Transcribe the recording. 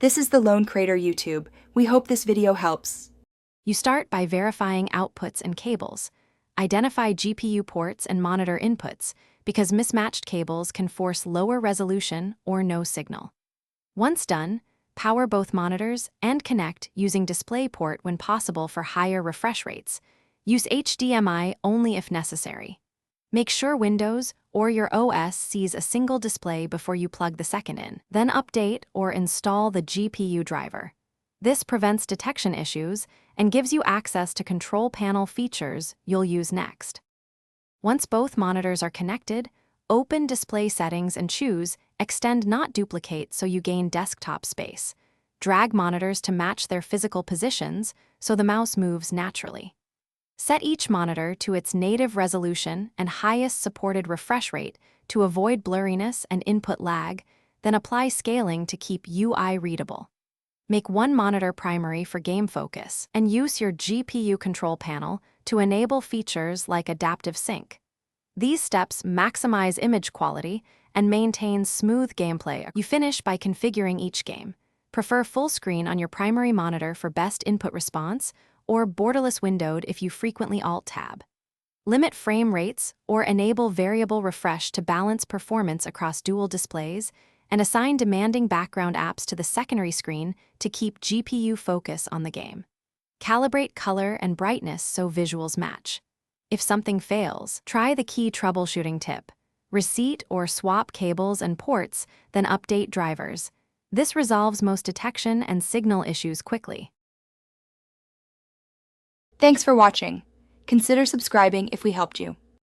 This is the Lone Crater YouTube. We hope this video helps. You start by verifying outputs and cables. Identify GPU ports and monitor inputs, because mismatched cables can force lower resolution or no signal. Once done, power both monitors and connect using DisplayPort when possible for higher refresh rates. Use HDMI only if necessary. Make sure Windows or your OS sees a single display before you plug the second in. Then update or install the GPU driver. This prevents detection issues and gives you access to control panel features you'll use next. Once both monitors are connected, open Display Settings and choose Extend Not Duplicate so you gain desktop space. Drag monitors to match their physical positions so the mouse moves naturally. Set each monitor to its native resolution and highest supported refresh rate to avoid blurriness and input lag, then apply scaling to keep UI readable. Make one monitor primary for game focus and use your GPU control panel to enable features like adaptive sync. These steps maximize image quality and maintain smooth gameplay. You finish by configuring each game. Prefer full screen on your primary monitor for best input response, or borderless windowed if you frequently Alt-tab. Limit frame rates or enable variable refresh to balance performance across dual displays, and assign demanding background apps to the secondary screen to keep GPU focus on the game. Calibrate color and brightness so visuals match. If something fails, try the key troubleshooting tip. Reset or swap cables and ports, then update drivers. This resolves most detection and signal issues quickly. Thanks for watching. Consider subscribing if we helped you.